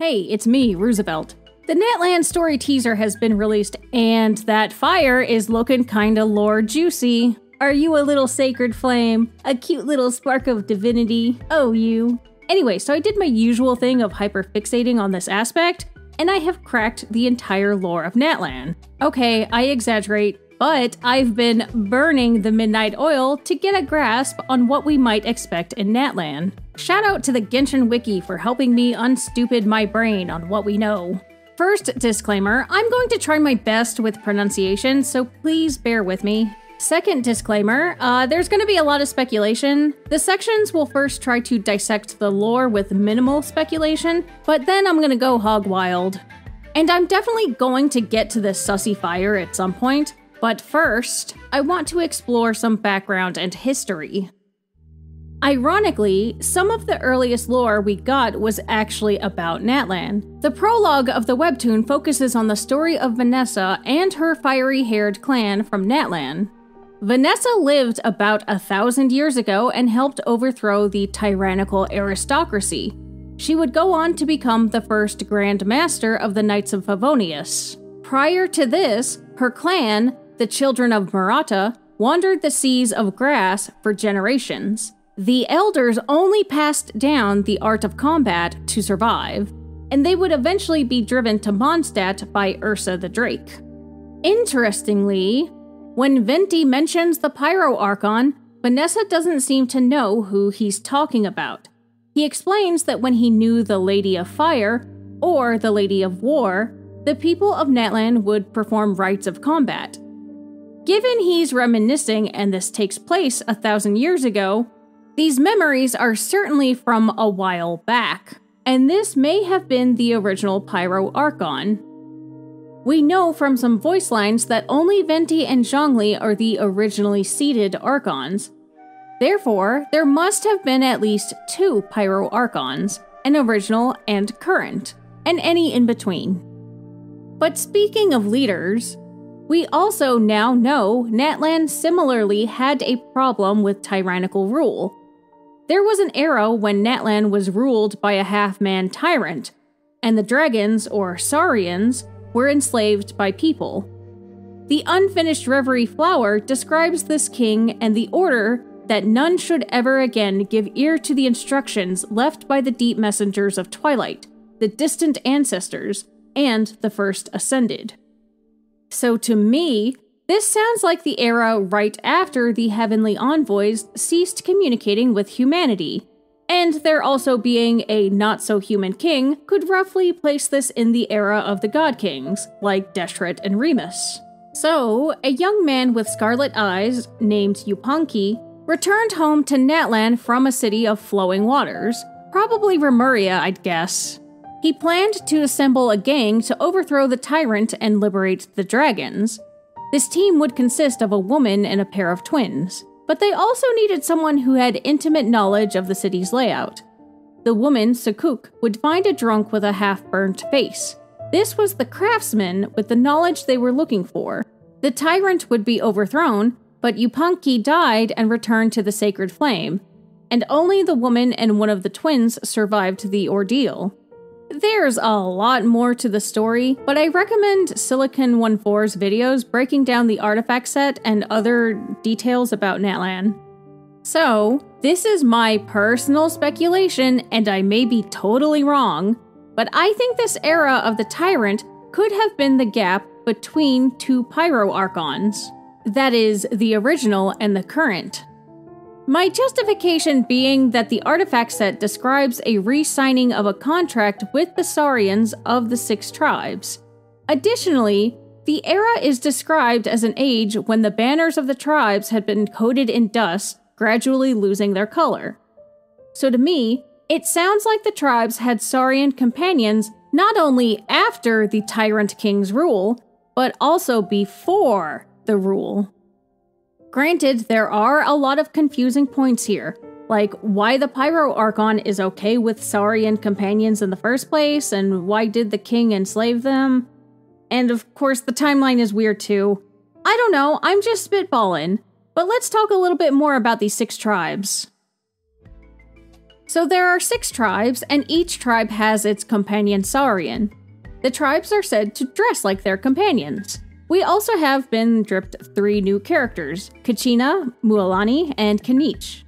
Hey, it's me, Roosevelt. The Natlan story teaser has been released, and that fire is looking kinda lore juicy. Are you a little sacred flame? A cute little spark of divinity? Oh, you. Anyway, so I did my usual thing of hyperfixating on this aspect, and I have cracked the entire lore of Natlan. Okay, I exaggerate, but I've been burning the midnight oil to get a grasp on what we might expect in Natlan. Shout out to the Genshin wiki for helping me unstupid my brain on what we know. First disclaimer, I'm going to try my best with pronunciation, so please bear with me. Second disclaimer, there's going to be a lot of speculation. The sections will first try to dissect the lore with minimal speculation, but then I'm going to go hog wild. And I'm definitely going to get to this sussy fire at some point, but first, I want to explore some background and history. Ironically, some of the earliest lore we got was actually about Natlan. The prologue of the webtoon focuses on the story of Vanessa and her fiery-haired clan from Natlan. Vanessa lived about 1,000 years ago and helped overthrow the tyrannical aristocracy. She would go on to become the first Grand Master of the Knights of Favonius. Prior to this, her clan, the Children of Murata, wandered the seas of grass for generations. The elders only passed down the art of combat to survive, and they would eventually be driven to Mondstadt by Ursa the Drake. Interestingly, when Venti mentions the Pyro Archon, Vanessa doesn't seem to know who he's talking about. He explains that when he knew the Lady of Fire, or the Lady of War, the people of Natlan would perform rites of combat. Given he's reminiscing and this takes place 1,000 years ago, these memories are certainly from a while back, and this may have been the original Pyro Archon. We know from some voice lines that only Venti and Zhongli are the originally seeded Archons. Therefore, there must have been at least 2 Pyro Archons, an original and current, and any in between. But speaking of leaders, we also now know Natlan similarly had a problem with tyrannical rule. There was an era when Natlan was ruled by a half-man tyrant, and the dragons, or Saurians, were enslaved by people. The Unfinished Reverie flower describes this king and the order that none should ever again give ear to the instructions left by the deep messengers of Twilight, the distant ancestors, and the First Ascended. So to me, this sounds like the era right after the Heavenly Envoys ceased communicating with humanity, and there also being a not-so-human king could roughly place this in the era of the God Kings, like Deshret and Remus. So, a young man with scarlet eyes, named Yupanqui, returned home to Natlan from a city of flowing waters, probably Remuria, I'd guess. He planned to assemble a gang to overthrow the tyrant and liberate the dragons. This team would consist of a woman and a pair of twins, but they also needed someone who had intimate knowledge of the city's layout. The woman, Sukuk, would find a drunk with a half-burnt face. This was the craftsman with the knowledge they were looking for. The tyrant would be overthrown, but Yupanqui died and returned to the sacred flame, and only the woman and one of the twins survived the ordeal. There's a lot more to the story, but I recommend Silicon14's videos breaking down the artifact set and other details about Natlan. So, this is my personal speculation, and I may be totally wrong, but I think this era of the Tyrant could have been the gap between 2 Pyro Archons. That is, the original and the current. My justification being that the artifact set describes a re-signing of a contract with the Saurians of the 6 tribes. Additionally, the era is described as an age when the banners of the tribes had been coated in dust, gradually losing their color. So to me, it sounds like the tribes had Saurian companions not only after the Tyrant King's rule, but also before the rule. Granted, there are a lot of confusing points here, like why the Pyro Archon is okay with Saurian companions in the first place, and why did the king enslave them? And of course, the timeline is weird too. I don't know, I'm just spitballing. But let's talk a little bit more about these 6 tribes. So there are 6 tribes, and each tribe has its companion Saurian. The tribes are said to dress like their companions. We also have been dripped 3 new characters, Kachina, Mualani, and Kanich.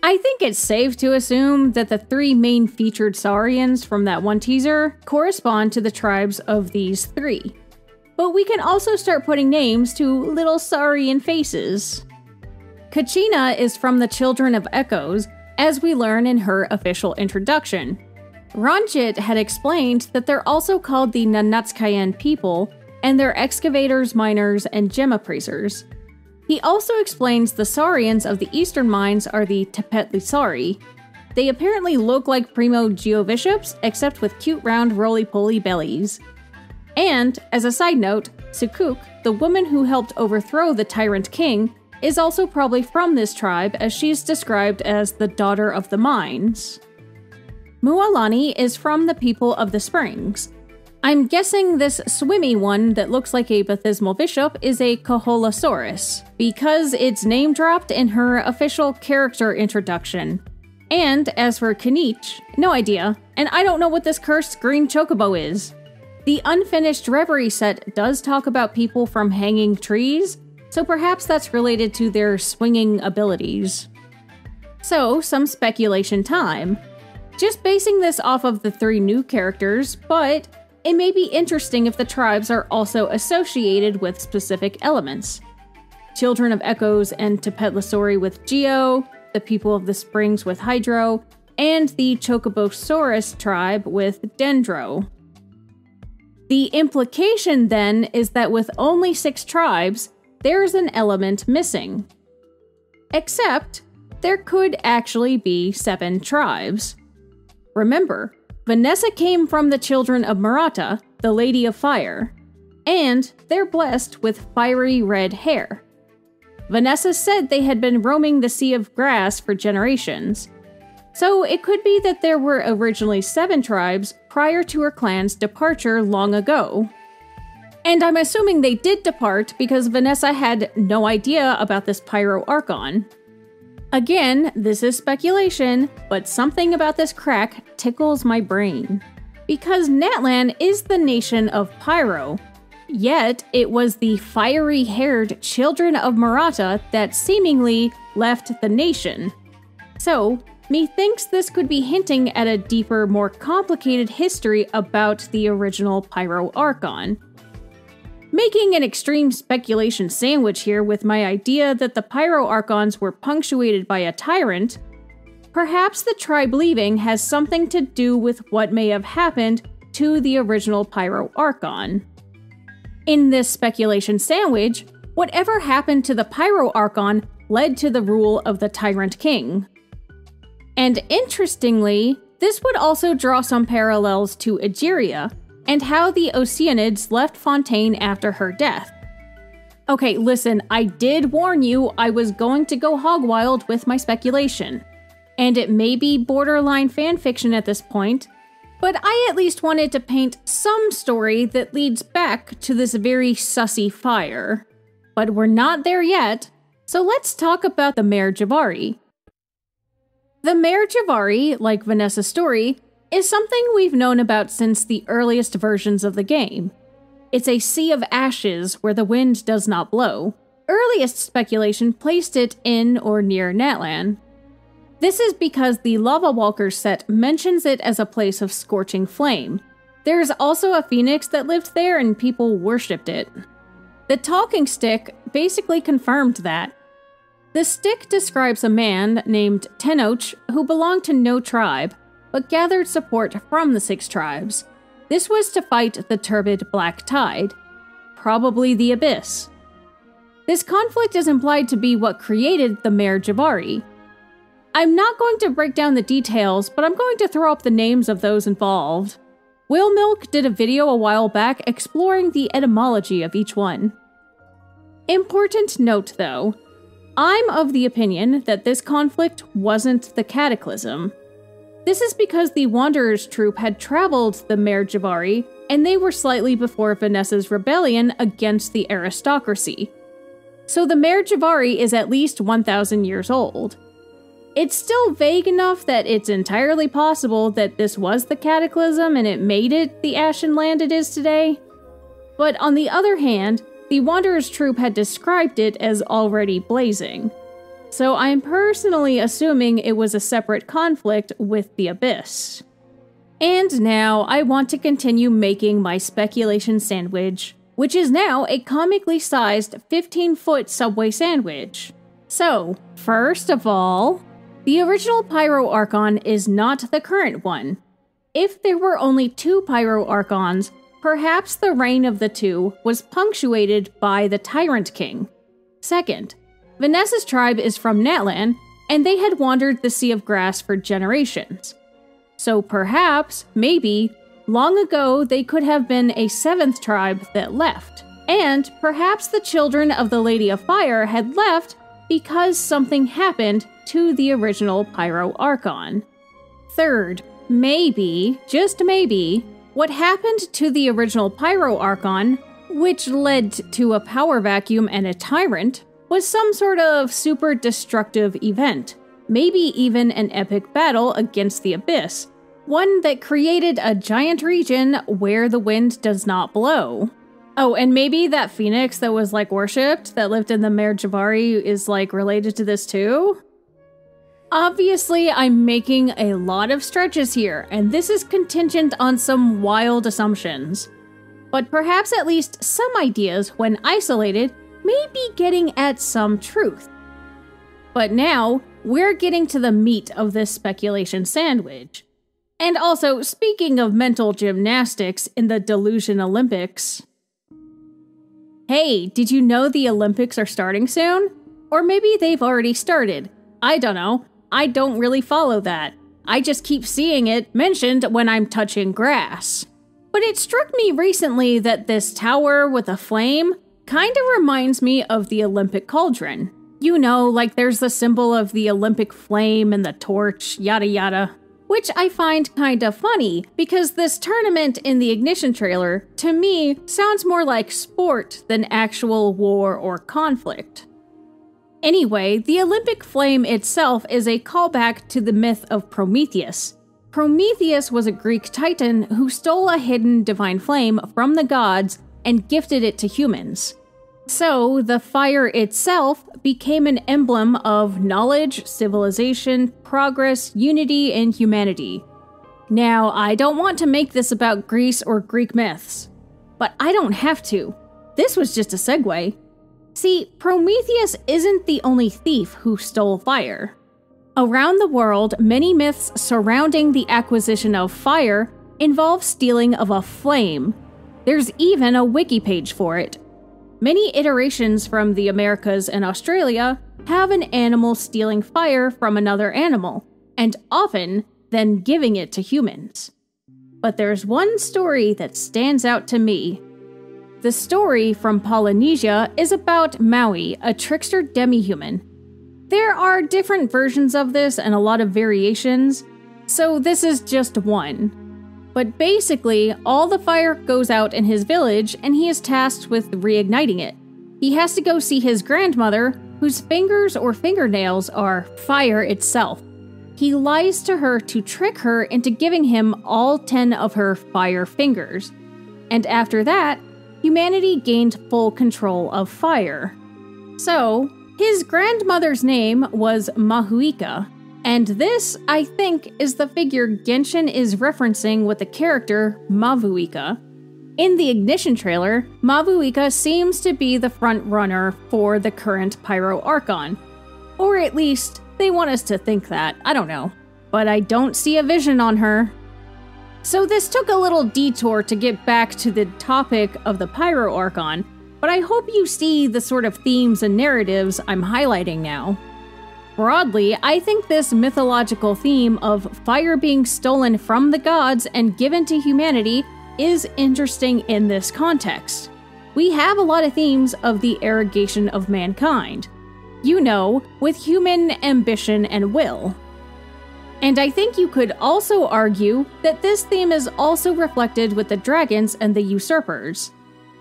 I think it's safe to assume that the 3 main featured Saurians from that one teaser correspond to the tribes of these 3. But we can also start putting names to little Saurian faces. Kachina is from the Children of Echoes, as we learn in her official introduction. Ranjit had explained that they're also called the Nanatskayan people, and they're excavators, miners, and gem appraisers. He also explains the Saurians of the eastern mines are the Tepetlisari. They apparently look like Primo Geoviships, except with cute round roly-poly bellies. And, as a side note, Sukuk, the woman who helped overthrow the Tyrant King, is also probably from this tribe, as she's described as the daughter of the mines. Mualani is from the people of the springs. I'm guessing this swimmy one that looks like a Bathysmal Bishop is a Koholosaurus, because it's name-dropped in her official character introduction. And as for Kanich, no idea, and I don't know what this cursed green chocobo is. The Unfinished Reverie set does talk about people from hanging trees, so perhaps that's related to their swinging abilities. So, some speculation time. Just basing this off of the 3 new characters, but it may be interesting if the tribes are also associated with specific elements. Children of Echoes and Tepetlisori with Geo, the people of the Springs with Hydro, and the Chocobosaurus tribe with Dendro. The implication then is that with only 6 tribes, there's an element missing. Except, there could actually be 7 tribes. Remember, Vanessa came from the children of Marata, the Lady of Fire, and they're blessed with fiery red hair. Vanessa said they had been roaming the Sea of Grass for generations, so it could be that there were originally 7 tribes prior to her clan's departure long ago. And I'm assuming they did depart because Vanessa had no idea about this Pyro Archon. Again, this is speculation, but something about this crack tickles my brain. Because Natlan is the nation of Pyro, yet it was the fiery-haired children of Marata that seemingly left the nation. So, methinks this could be hinting at a deeper, more complicated history about the original Pyro Archon. Making an extreme speculation sandwich here with my idea that the Pyro Archons were punctuated by a tyrant, perhaps the tribe leaving has something to do with what may have happened to the original Pyro Archon. In this speculation sandwich, whatever happened to the Pyro Archon led to the rule of the Tyrant King. And interestingly, this would also draw some parallels to Egeria, and how the Oceanids left Fontaine after her death. Okay, listen, I did warn you I was going to go hog wild with my speculation. And it may be borderline fanfiction at this point, but I at least wanted to paint some story that leads back to this very sussy fire. But we're not there yet, so let's talk about the Mare Jivari. The Mare Jivari, like Vanessa's story, is something we've known about since the earliest versions of the game. It's a sea of ashes where the wind does not blow. Earliest speculation placed it in or near Natlan. This is because the Lava Walkers set mentions it as a place of scorching flame. There's also a phoenix that lived there and people worshipped it. The talking stick basically confirmed that. The stick describes a man named Tenoch who belonged to no tribe, but gathered support from the 6 tribes. This was to fight the turbid Black Tide, probably the Abyss. This conflict is implied to be what created the Mare Jivari. I'm not going to break down the details, but I'm going to throw up the names of those involved. Will Milk did a video a while back exploring the etymology of each one. Important note though, I'm of the opinion that this conflict wasn't the Cataclysm. This is because the Wanderers troop had traveled the Mare Jivari, and they were slightly before Vanessa's rebellion against the aristocracy. So the Mare Jivari is at least 1,000 years old. It's still vague enough that it's entirely possible that this was the cataclysm and it made it the ashen land it is today. But on the other hand, the Wanderer's troop had described it as already blazing. So I'm personally assuming it was a separate conflict with the Abyss. And now I want to continue making my speculation sandwich, which is now a comically sized 15-foot Subway sandwich. So, first of all, the original Pyro Archon is not the current one. If there were only 2 Pyro Archons, perhaps the reign of the 2 was punctuated by the Tyrant King. Second, Vanessa's tribe is from Natlan, and they had wandered the Sea of Grass for generations. So perhaps, maybe, long ago they could have been a 7th tribe that left. And perhaps the children of the Lady of Fire had left because something happened to the original Pyro Archon. Third, maybe, just maybe, what happened to the original Pyro Archon, which led to a power vacuum and a tyrant, was some sort of super destructive event. Maybe even an epic battle against the Abyss, one that created a giant region where the wind does not blow. Oh, and maybe that phoenix that was like worshipped, that lived in the Mare Jivari, is like related to this too? Obviously, I'm making a lot of stretches here, and this is contingent on some wild assumptions. But perhaps at least some ideas, when isolated, may be getting at some truth. But now, we're getting to the meat of this speculation sandwich. And also, speaking of mental gymnastics in the Delusion Olympics. Hey, did you know the Olympics are starting soon? Or maybe they've already started. I don't know. I don't really follow that. I just keep seeing it mentioned when I'm touching grass. But it struck me recently that this tower with a flame kinda reminds me of the Olympic cauldron. You know, like there's the symbol of the Olympic flame and the torch, yada yada. Which I find kinda funny, because this tournament in the Ignition trailer, to me, sounds more like sport than actual war or conflict. Anyway, the Olympic flame itself is a callback to the myth of Prometheus. Prometheus was a Greek titan who stole a hidden divine flame from the gods and gifted it to humans. So, the fire itself became an emblem of knowledge, civilization, progress, unity, and humanity. Now, I don't want to make this about Greece or Greek myths, but I don't have to. This was just a segue. See, Prometheus isn't the only thief who stole fire. Around the world, many myths surrounding the acquisition of fire involve stealing of a flame. There's even a wiki page for it. Many iterations from the Americas and Australia have an animal stealing fire from another animal, and often then giving it to humans. But there's one story that stands out to me. The story from Polynesia is about Maui, a trickster demi-human. There are different versions of this and a lot of variations, so this is just one. But basically, all the fire goes out in his village and he is tasked with reigniting it. He has to go see his grandmother, whose fingers or fingernails are fire itself. He lies to her to trick her into giving him all 10 of her fire fingers. And after that, humanity gained full control of fire. So, his grandmother's name was Mahuika. And this, I think, is the figure Genshin is referencing with the character Mavuika. In the Ignition trailer, Mavuika seems to be the front runner for the current Pyro Archon. Or at least, they want us to think that, I don't know. But I don't see a vision on her. So this took a little detour to get back to the topic of the Pyro Archon, but I hope you see the sort of themes and narratives I'm highlighting now. Broadly, I think this mythological theme of fire being stolen from the gods and given to humanity is interesting in this context. We have a lot of themes of the arrogation of mankind. You know, with human ambition and will. And I think you could also argue that this theme is also reflected with the dragons and the usurpers.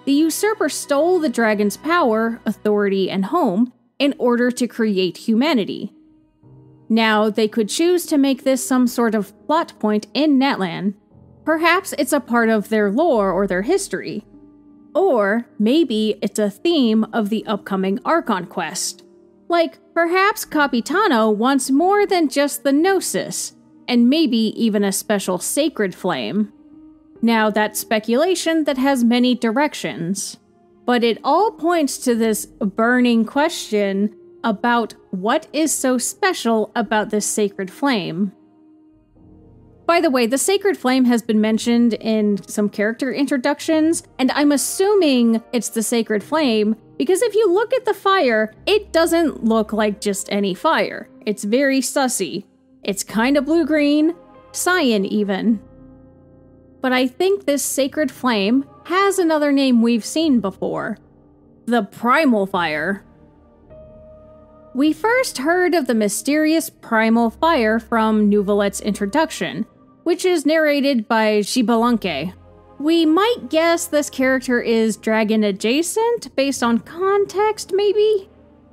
The usurper stole the dragon's power, authority, and home in order to create humanity. Now, they could choose to make this some sort of plot point in Natlan. Perhaps it's a part of their lore or their history. Or maybe it's a theme of the upcoming Archon quest. Like, perhaps Capitano wants more than just the Gnosis, and maybe even a special sacred flame. Now, that's speculation that has many directions. But it all points to this burning question about what is so special about this sacred flame. By the way, the sacred flame has been mentioned in some character introductions, and I'm assuming it's the sacred flame because if you look at the fire, it doesn't look like just any fire. It's very sussy. It's kind of blue-green, cyan even. But I think this sacred flame has another name we've seen before. The Primal Fire. We first heard of the mysterious Primal Fire from Nouvelette's introduction, which is narrated by Xbalanque. We might guess this character is dragon adjacent based on context, maybe?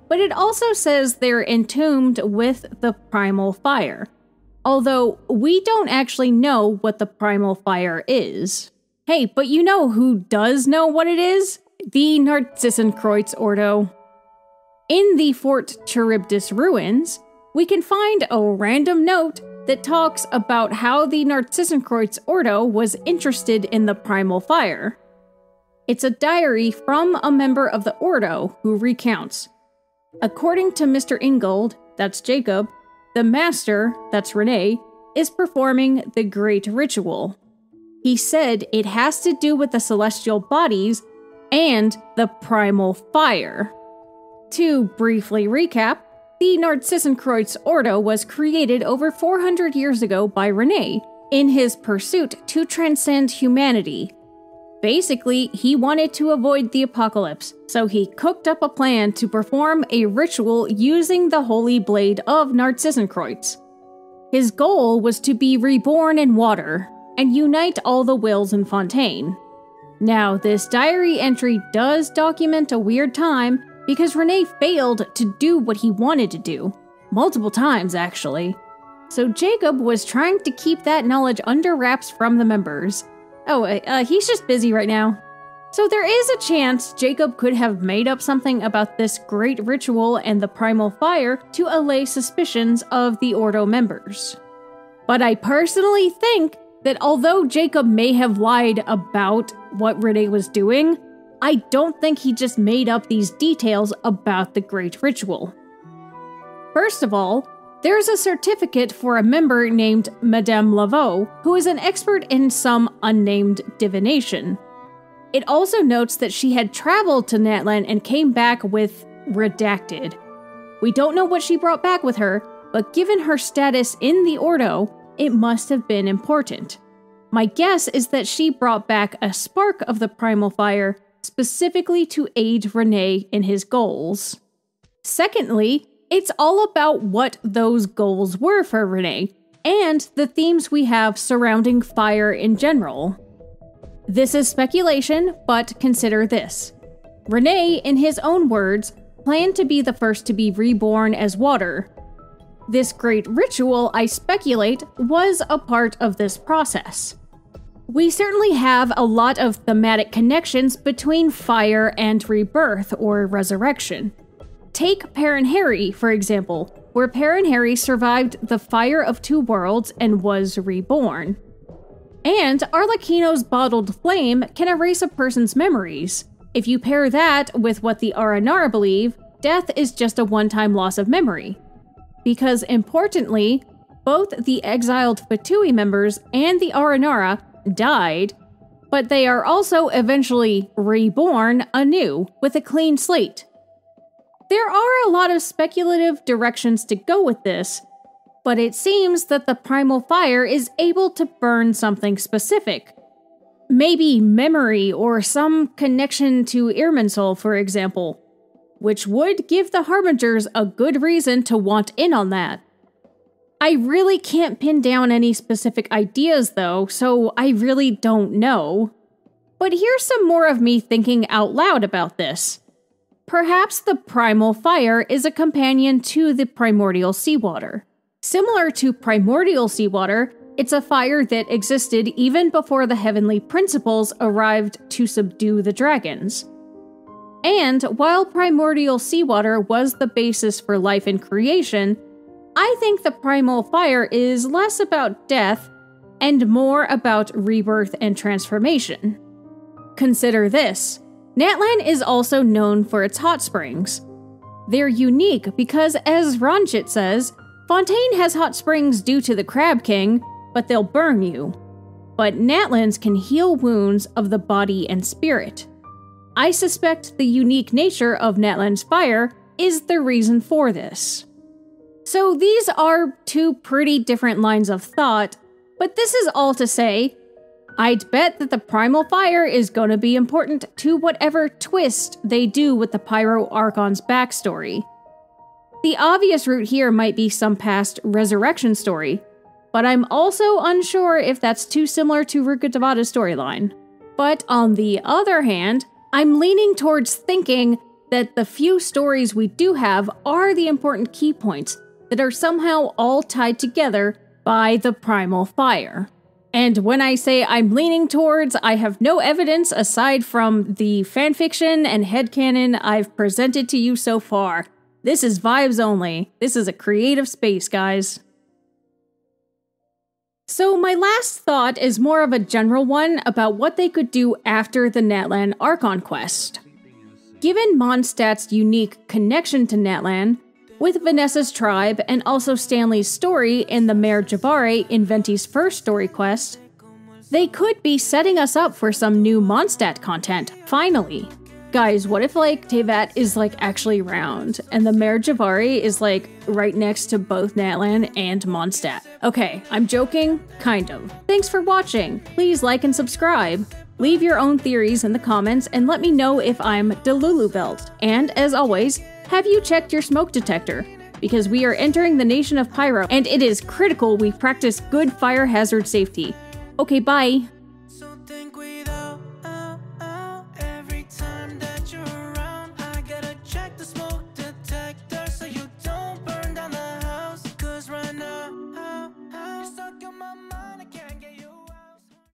But it also says they're entombed with the Primal Fire. Although, we don't actually know what the Primal Fire is. Hey, but you know who does know what it is? The Narzissenkreuz Ordo. In the Fort Charybdis ruins, we can find a random note that talks about how the Narzissenkreuz Ordo was interested in the Primal Fire. It's a diary from a member of the Ordo who recounts. According to Mr. Ingold, that's Jacob, the Master, that's Renee, is performing the Great Ritual. He said it has to do with the celestial bodies and the Primal Fire. To briefly recap, the Narzissenkreuz Ordo was created over 400 years ago by Renee in his pursuit to transcend humanity. Basically, he wanted to avoid the apocalypse, so he cooked up a plan to perform a ritual using the holy blade of Narzissenkreuz. His goal was to be reborn in water and unite all the wills in Fontaine. Now, this diary entry does document a weird time because Renee failed to do what he wanted to do. Multiple times, actually. So Jacob was trying to keep that knowledge under wraps from the members. Oh, he's just busy right now. So there is a chance Jacob could have made up something about this great ritual and the Primal Fire to allay suspicions of the Ordo members. But I personally think that although Jacob may have lied about what Renee was doing, I don't think he just made up these details about the Great Ritual. First of all, there's a certificate for a member named Madame Laveau, who is an expert in some unnamed divination. It also notes that she had traveled to Natlan and came back with redacted. We don't know what she brought back with her, but given her status in the Ordo, it must have been important. My guess is that she brought back a spark of the Primal Fire specifically to aid Renee in his goals. Secondly, it's all about what those goals were for Renee, and the themes we have surrounding fire in general. This is speculation, but consider this. Renee, in his own words, planned to be the first to be reborn as water. This great ritual, I speculate, was a part of this process. We certainly have a lot of thematic connections between fire and rebirth or resurrection. Take Parenheri, for example, where Parenheri survived the Fire of Two Worlds and was reborn. And Arlecchino's bottled flame can erase a person's memories. If you pair that with what the Aranara believe, death is just a one-time loss of memory. Because importantly, both the exiled Fatui members and the Aranara died, but they are also eventually reborn anew with a clean slate. There are a lot of speculative directions to go with this, but it seems that the Primal Fire is able to burn something specific. Maybe memory or some connection to Irminsul, for example, which would give the Harbingers a good reason to want in on that. I really can't pin down any specific ideas though, so I really don't know. But here's some more of me thinking out loud about this. Perhaps the Primal Fire is a companion to the primordial seawater. Similar to primordial seawater, it's a fire that existed even before the heavenly principles arrived to subdue the dragons. And while primordial seawater was the basis for life and creation, I think the primal fire is less about death and more about rebirth and transformation. Consider this. Natlan is also known for its hot springs. They're unique because, as Ranjit says, Fontaine has hot springs due to the Crab King, but they'll burn you. But Natlan's can heal wounds of the body and spirit. I suspect the unique nature of Natlan's fire is the reason for this. So these are two pretty different lines of thought, but this is all to say, I'd bet that the Primal Fire is going to be important to whatever twist they do with the Pyro Archon's backstory. The obvious route here might be some past resurrection story, but I'm also unsure if that's too similar to Rukkhadevata's storyline. But on the other hand, I'm leaning towards thinking that the few stories we do have are the important key points that are somehow all tied together by the Primal Fire. And when I say I'm leaning towards, I have no evidence aside from the fanfiction and headcanon I've presented to you so far. This is vibes only. This is a creative space, guys. So my last thought is more of a general one about what they could do after the Natlan Archon quest. Given Mondstadt's unique connection to Natlan, with Vanessa's tribe and also Stanley's story in the Mare Jivari in Venti's first story quest, they could be setting us up for some new Mondstadt content, finally. Guys, what if Teyvat is actually around and the Mare Jivari is right next to both Natlan and Mondstadt? Okay, I'm joking, kind of. Thanks for watching. Please like and subscribe. Leave your own theories in the comments and let me know if I'm Delulu-Belt. And as always, have you checked your smoke detector? Because we are entering the Nation of Pyro and it is critical we practice good fire hazard safety. Okay, bye.